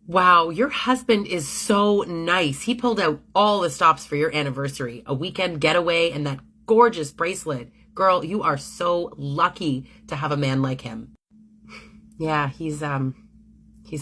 Wow, your husband is so nice. He pulled out all the stops for your anniversary, a weekend getaway, and that gorgeous bracelet. Girl, you are so lucky to have a man like him. Yeah, he's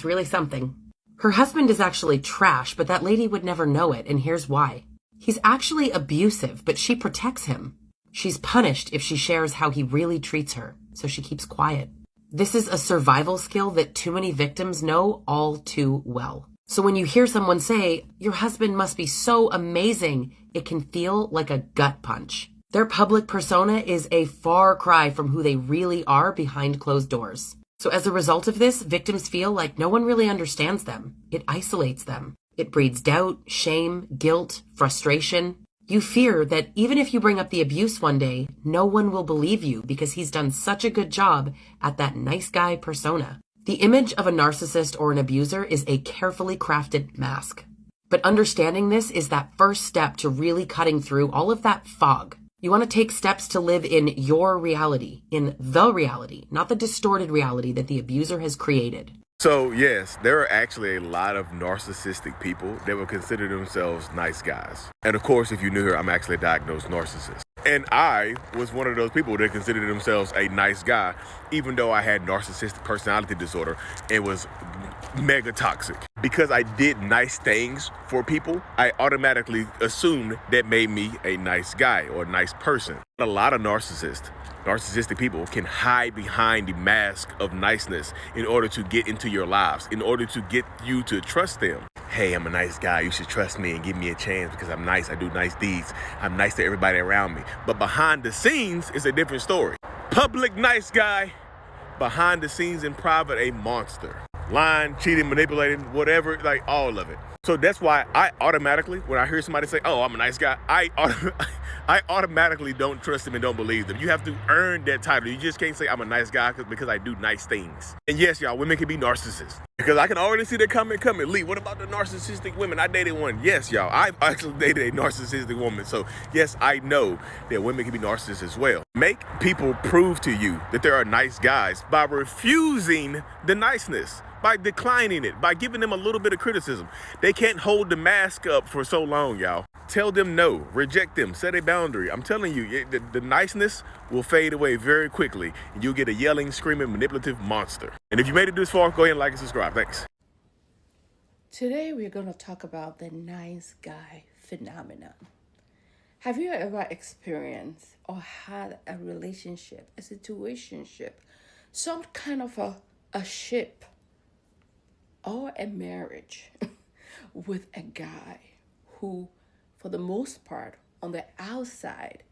really something. Her husband is actually trash, but that lady would never know it, and here's why. He's actually abusive, but she protects him. She's punished if she shares how he really treats her, so she keeps quiet. This is a survival skill that too many victims know all too well. So when you hear someone say, your husband must be so amazing, it can feel like a gut punch. Their public persona is a far cry from who they really are behind closed doors. So as a result of this, victims feel like no one really understands them. It isolates them. It breeds doubt, shame, guilt, frustration. You fear that even if you bring up the abuse one day, no one will believe you because he's done such a good job at that nice guy persona. The image of a narcissist or an abuser is a carefully crafted mask. But understanding this is that first step to really cutting through all of that fog. You want to take steps to live in your reality, in the reality, not the distorted reality that the abuser has created. So yes, there are actually a lot of narcissistic people that would consider themselves nice guys. And of course, if you're new here, I'm actually a diagnosed narcissist. And I was one of those people that considered themselves a nice guy, even though I had narcissistic personality disorder and was mega toxic. Because I did nice things for people, I automatically assumed that made me a nice guy or a nice person. A lot of narcissistic people can hide behind the mask of niceness in order to get into your lives, in order to get you to trust them. Hey, I'm a nice guy. You should trust me and give me a chance because I'm nice. I do nice deeds. I'm nice to everybody around me. But behind the scenes is a different story. Public nice guy, behind the scenes in private, a monster. Lying, cheating, manipulating, whatever, like all of it. So that's why I automatically, when I hear somebody say, oh, I'm a nice guy, I automatically don't trust them and don't believe them. You have to earn that title. You just can't say I'm a nice guy because I do nice things. And yes, y'all, women can be narcissists. Because I can already see the comment coming. Lee, what about the narcissistic women? I dated one. Yes, y'all, I actually dated a narcissistic woman. So yes, I know that women can be narcissists as well. Make people prove to you that there are nice guys by refusing the niceness, by declining it, by giving them a little bit of criticism. They can't hold the mask up for so long, y'all. Tell them no, reject them, set a boundary. I'm telling you, the niceness will fade away very quickly, and you'll get a yelling, screaming, manipulative monster. And if you made it this far, go ahead and like and subscribe. Thanks. Today we're going to talk about the nice guy phenomenon. Have you ever experienced or had a relationship, a situationship, some kind of a ship or a marriage with a guy who, for the most part, on the outside,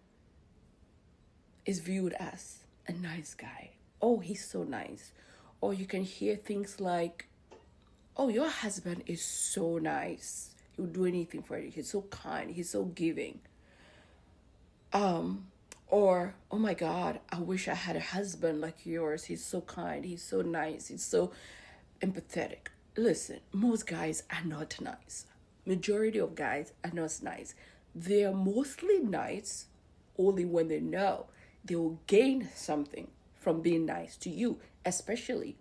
is viewed as a nice guy? Oh, he's so nice. Or you can hear things like, oh, your husband is so nice. He would do anything for you. He's so kind. He's so giving. Or, oh my God, I wish I had a husband like yours. He's so kind. He's so nice. He's so empathetic. Listen, most guys are not nice. Majority of guys are not nice. They're mostly nice only when they know they will gain something from being nice to you, especially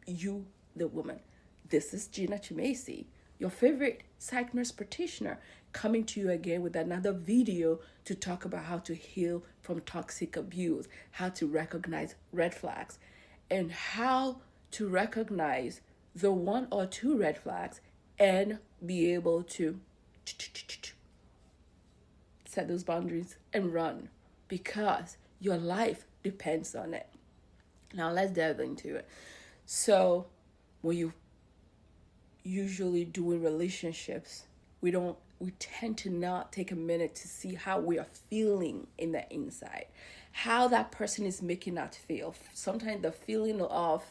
you, the woman. This is Gina Chimesi, your favorite psych nurse practitioner, coming to you again with another video to talk about how to heal from toxic abuse, how to recognize red flags, and how to recognize the one or two red flags and be able to set those boundaries and run, because your life depends on it. Now let's delve into it. So when you usually do in relationships, we tend to not take a minute to see how we are feeling in the inside, how that person is making us feel. Sometimes the feeling of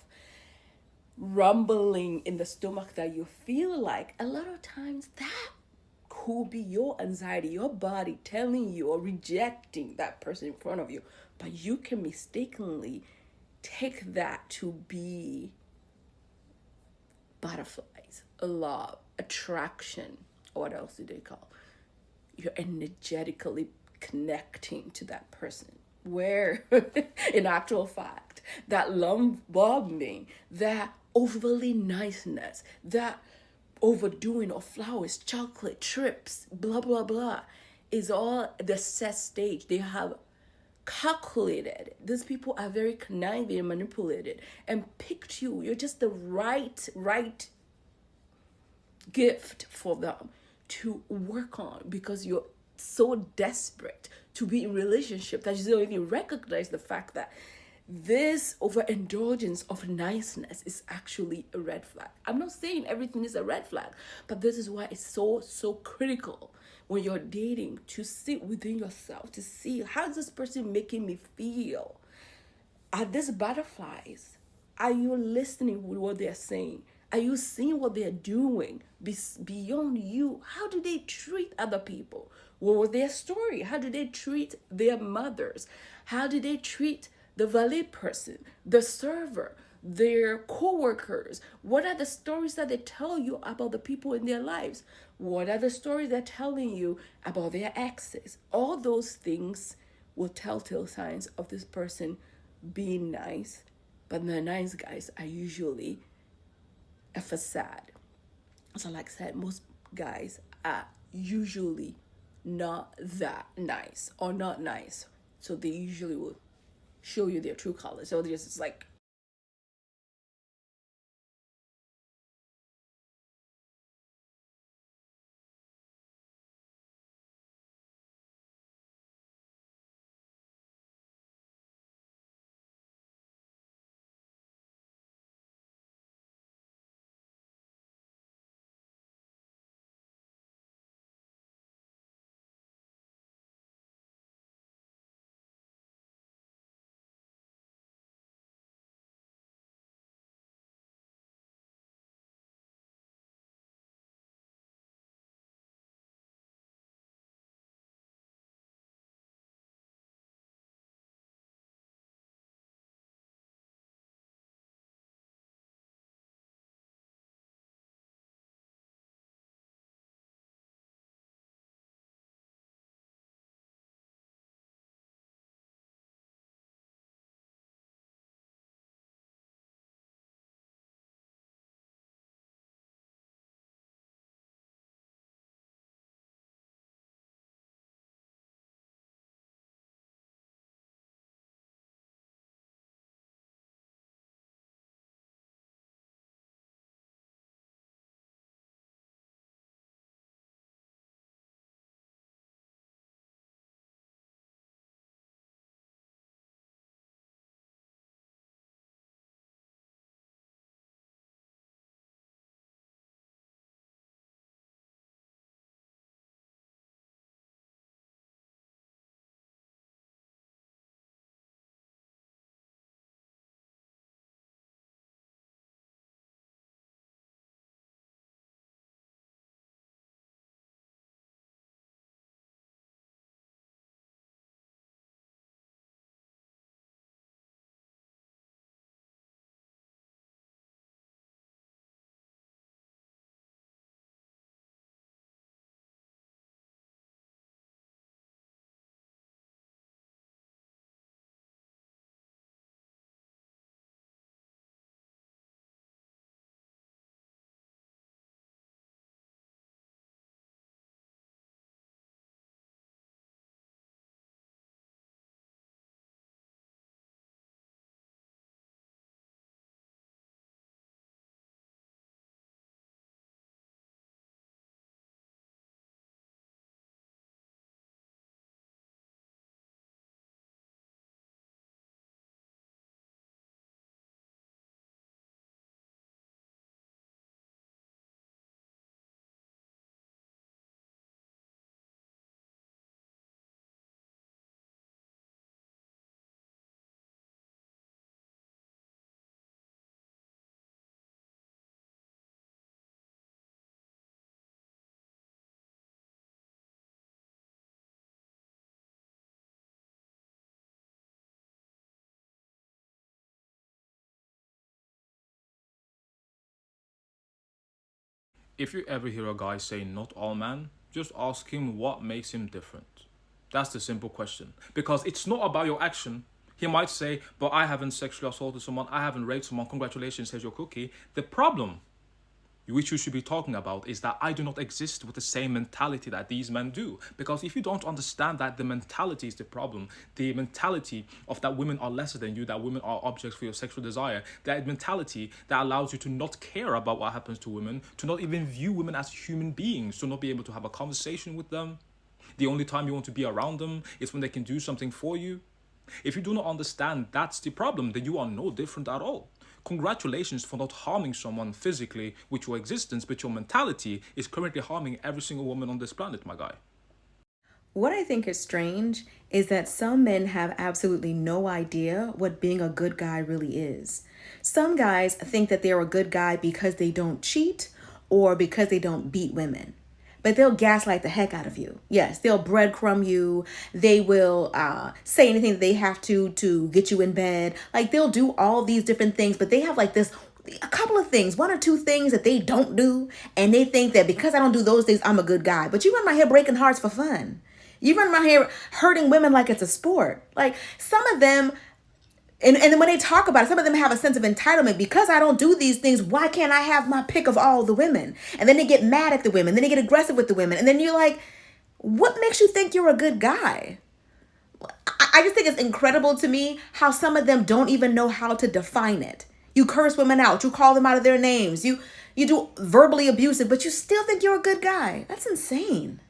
rumbling in the stomach that you feel, like a lot of times that could be your anxiety, your body telling you or rejecting that person in front of you. But you can mistakenly take that to be butterflies, love, attraction. What else do they call? You're energetically connecting to that person, where in actual fact, that love bombing, that overly niceness, that overdoing of flowers, chocolate, trips, blah, blah, blah, is all the set stage. They have calculated. These people are very conniving and manipulated and picked you. You're just the right gift for them to work on, because you're so desperate to be in relationship that you don't even recognize the fact that this overindulgence of niceness is actually a red flag. I'm not saying everything is a red flag, but this is why it's so critical when you're dating to sit within yourself to see, how is this person making me feel? Are these butterflies? Are you listening with what they're saying? Are you seeing what they're doing beyond you? How do they treat other people? What was their story? How do they treat their mothers? How do they treat the valet person, the server, their co-workers? What are the stories that they tell you about the people in their lives? What are the stories they're telling you about their exes? All those things will telltale signs of this person being nice, but the nice guys are usually a facade. So like I said, most guys are usually not that nice or not nice. So they usually will show you their true colors. So they're just like, If you ever hear a guy say not all men, just ask him what makes him different. That's the simple question. Because it's not about your action. He might say, but I haven't sexually assaulted someone, I haven't raped someone, congratulations, here's your cookie. The problem which you should be talking about is that I do not exist with the same mentality that these men do. Because if you don't understand that the mentality is the problem, the mentality of that women are lesser than you, that women are objects for your sexual desire, that mentality that allows you to not care about what happens to women, to not even view women as human beings, to not be able to have a conversation with them. The only time you want to be around them is when they can do something for you. If you do not understand that's the problem, then you are no different at all. Congratulations for not harming someone physically with your existence, but your mentality is currently harming every single woman on this planet, my guy. What I think is strange is that some men have absolutely no idea what being a good guy really is. Some guys think that they're a good guy because they don't cheat or because they don't beat women. But they'll gaslight the heck out of you. Yes, they'll breadcrumb you. They will say anything that they have to get you in bed. Like, they'll do all these different things, but they have like this, a couple of things, 1 or 2 things that they don't do. And they think that because I don't do those things, I'm a good guy. But you run around here breaking hearts for fun. You run around here hurting women like it's a sport. Like, some of them, and then when they talk about it, some of them have a sense of entitlement. Because I don't do these things, why can't I have my pick of all the women? And then they get mad at the women. Then they get aggressive with the women. And then you're like, what makes you think you're a good guy? I just think it's incredible to me how some of them don't even know how to define it. You curse women out. You call them out of their names. You do verbally abusive, but you still think you're a good guy. That's insane.